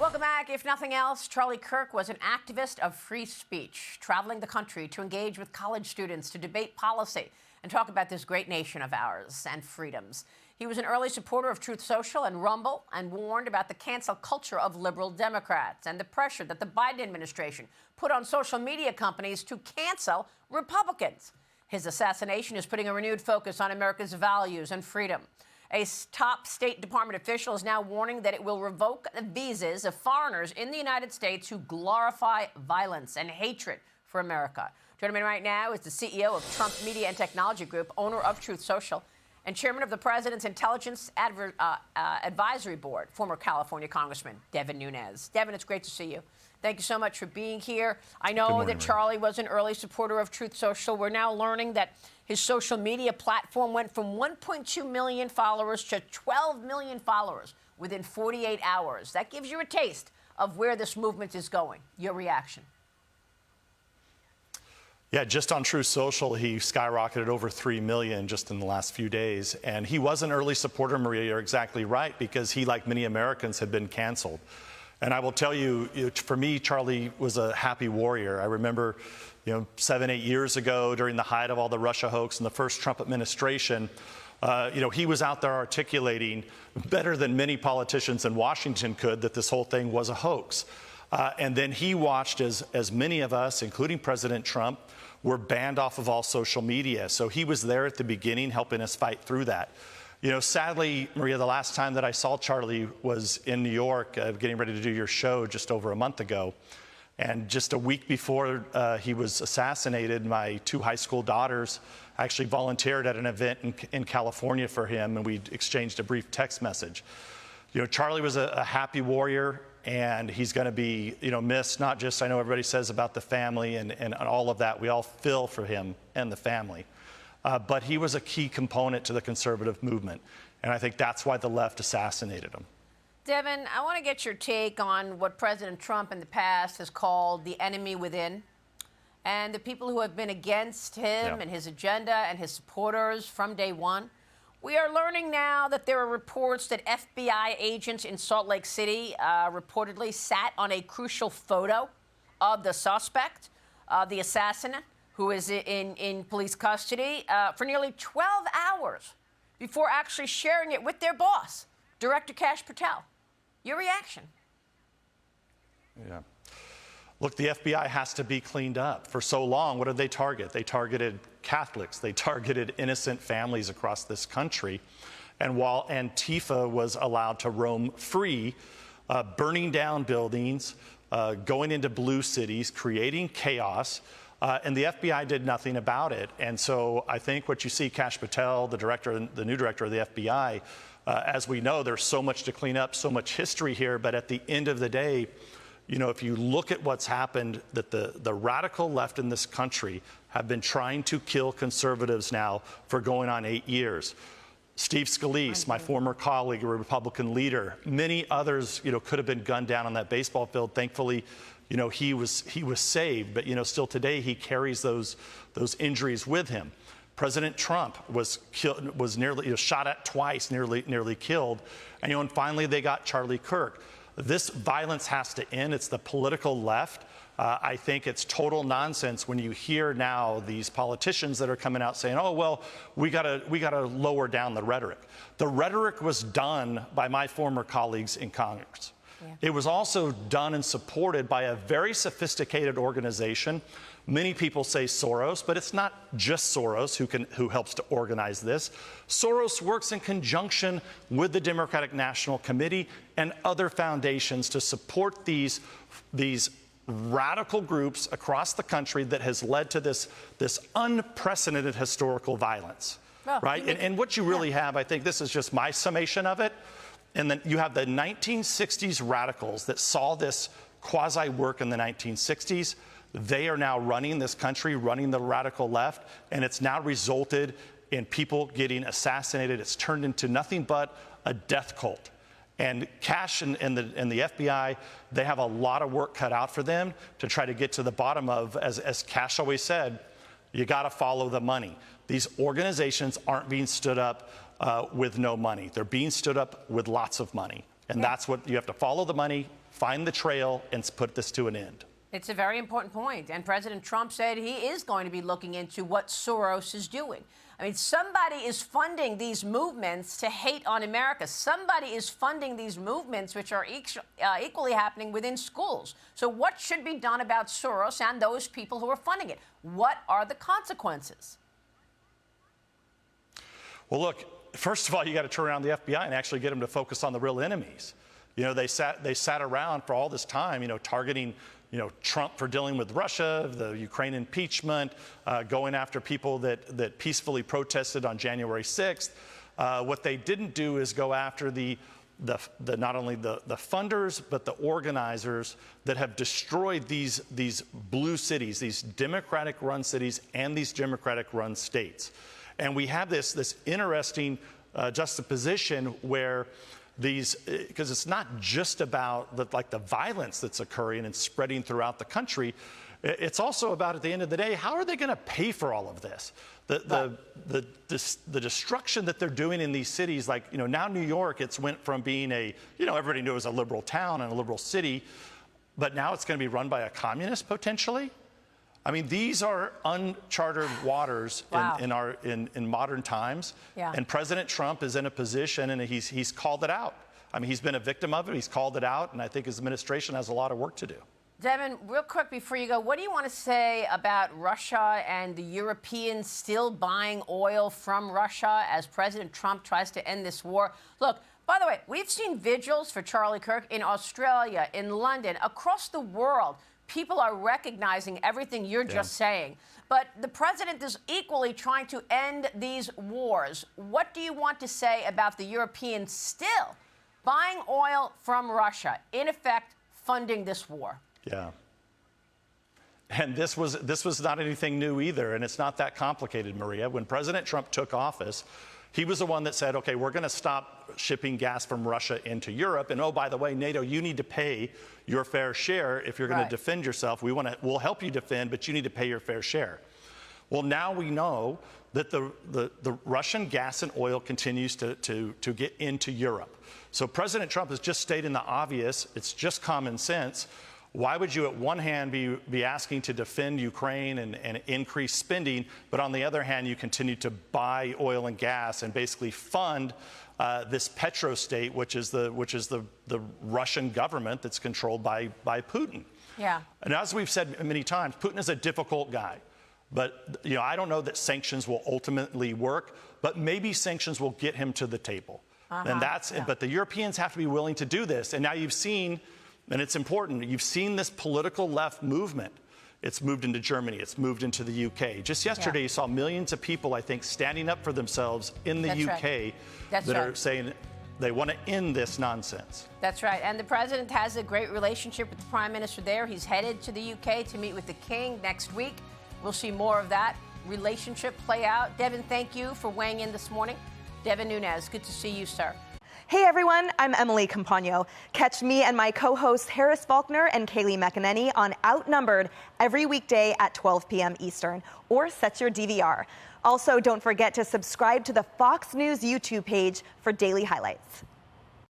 Welcome back. If nothing else, Charlie Kirk was an activist of free speech, traveling the country to engage with college students to debate policy and talk about this great nation of ours and freedoms. He was an early supporter of Truth Social and Rumble and warned about the cancel culture of liberal Democrats and the pressure that the Biden administration put on social media companies to cancel Republicans. His assassination is putting a renewed focus on America's values and freedom. A top State Department official is now warning that it will revoke the visas of foreigners in the United States who glorify violence and hatred for America. Joining me right now is the CEO of Trump Media and Technology Group, owner of Truth Social, and chairman of the President's Intelligence Advisory Board, former California Congressman Devin Nunes. Devin, it's great to see you. Thank you so much for being here. I know that Charlie was an early supporter of Truth Social. We're now learning that his social media platform went from 1.2 million followers to 12 million followers within 48 hours. That gives you a taste of where this movement is going. Your reaction? Yeah, just on Truth Social, he skyrocketed over 3 million just in the last few days. And he was an early supporter, Maria, you're exactly right, because he, like many Americans, had been canceled. And I will tell you, for me, Charlie was a happy warrior. I remember, 7, 8 years ago, during the height of all the Russia hoax and the first Trump administration, he was out there articulating better than many politicians in Washington could that this whole thing was a hoax. And then he watched as many of us, including President Trump, were banned off of all social media. So he was there at the beginning helping us fight through that. Sadly, Maria, the last time that I saw Charlie was in New York, getting ready to do your show just over a month ago. And just a week before he was assassinated, my 2 high school daughters actually volunteered at an event in California for him, and we exchanged a brief text message. Charlie was a happy warrior, and he's going to be, missed, not just, I know everybody says about the family and all of that. We all feel for him and the family. But he was a key component to the conservative movement, and I think that's why the left assassinated him. Devin, I want to get your take on what President Trump in the past has called the enemy within, and the people who have been against him and his agenda and his supporters from day one. We are learning now that there are reports that FBI agents in Salt Lake City reportedly sat on a crucial photo of the suspect, the assassin, who is in police custody, for nearly 12 hours before actually sharing it with their boss, Director Kash Patel. Your reaction? Yeah. Look, the FBI has to be cleaned up. For so long, what did they target? They targeted Catholics. They targeted innocent families across this country. And while Antifa was allowed to roam free, burning down buildings, going into blue cities, creating chaos, and the FBI did nothing about it. And so I think what you see, Kash Patel, the new director of the FBI, as we know, there's so much to clean up, so much history here. But at the end of the day, if you look at what's happened, that the radical left in this country have been trying to kill conservatives now for going on 8 years. Steve Scalise, my former colleague, a Republican leader, many others, could have been gunned down on that baseball field. Thankfully, he was saved, but still today he carries those injuries with him. President Trump was nearly shot at twice, nearly killed, and finally they got Charlie Kirk. This violence has to end. It's the political left. I think it's total nonsense when you hear now these politicians that are coming out saying, "Oh well, we gotta lower down the rhetoric." The rhetoric was done by my former colleagues in Congress. Yeah. It was also done and supported by a very sophisticated organization. Many people say Soros, but it's not just Soros who helps to organize this. Soros works in conjunction with the Democratic National Committee and other foundations to support these radical groups across the country that has led to this unprecedented historical violence, right? And what you really have, I think this is just my summation of it, and then you have the 1960s radicals that saw this quasi work in the 1960s. They are now running this country, running the radical left, and it's now resulted in people getting assassinated. It's turned into nothing but a death cult. And Kash and the FBI, they have a lot of work cut out for them to try to get to the bottom of, as Kash always said, you got to follow the money. These organizations aren't being stood up with no money. They're being stood up with lots of money. And that's what you have to follow the money, find the trail, and put this to an end. It's a very important point. And President Trump said he is going to be looking into what Soros is doing. I mean, somebody is funding these movements to hate on America. Somebody is funding these movements, which are equally happening within schools. So what should be done about Soros and those people who are funding it? What are the consequences? Well, look, first of all, you got to turn around the FBI and actually get them to focus on the real enemies. You know, they sat around for all this time, you know, targeting, you know, Trump for dealing with Russia, the Ukraine impeachment, going after people that peacefully protested on January 6th. What they didn't do is go after not only the funders, but the organizers that have destroyed these blue cities, these Democratic-run cities and these Democratic-run states. And we have this interesting juxtaposition where because it's not just about the violence that's occurring and spreading throughout the country. It's also about, at the end of the day, how are they going to pay for all of this? The destruction that they're doing in these cities, like, you know, now New York, it's went from being everybody knew it was a liberal town and a liberal city, but now it's going to be run by a communist potentially. I mean, these are uncharted waters in modern times. Yeah. And President Trump is in a position, and he's called it out. I mean, he's been a victim of it. He's called it out, and I think his administration has a lot of work to do. Devin, real quick before you go, what do you want to say about Russia and the Europeans still buying oil from Russia as President Trump tries to end this war? Look, by the way, we've seen vigils for Charlie Kirk in Australia, in London, across the world. People are recognizing everything you're just saying. But the president is equally trying to end these wars. What do you want to say about the Europeans still buying oil from Russia, in effect funding this war? Yeah. And this was not anything new either, and it's not that complicated, Maria. When President Trump took office, he was the one that said, okay, we're going to stop shipping gas from Russia into Europe. And oh, by the way, NATO, you need to pay your fair share if you're going to defend yourself. We'll help you defend, but you need to pay your fair share. Well, now we know that the Russian gas and oil continues to get into Europe. So President Trump has just stated the obvious. It's just common sense. Why would you, at one hand, be asking to defend Ukraine and increase spending, but on the other hand, you continue to buy oil and gas and basically fund this petrostate, which is the Russian government that's controlled by Putin? Yeah. And as we've said many times, Putin is a difficult guy. But I don't know that sanctions will ultimately work, but maybe sanctions will get him to the table. And but the Europeans have to be willing to do this. And now you've seen. And it's important. You've seen this political left movement. It's moved into Germany. It's moved into the UK. Just yesterday, you saw millions of people, I think, standing up for themselves in the UK that are saying they want to end this nonsense. That's right. And the president has a great relationship with the prime minister there. He's headed to the UK to meet with the king next week. We'll see more of that relationship play out. Devin, thank you for weighing in this morning. Devin Nunes, good to see you, sir. Hey everyone, I'm Emily Compagno. Catch me and my co-hosts Harris Faulkner and Kaylee McEnany on Outnumbered every weekday at 12 p.m. Eastern, or set your DVR. Also, don't forget to subscribe to the Fox News YouTube page for daily highlights.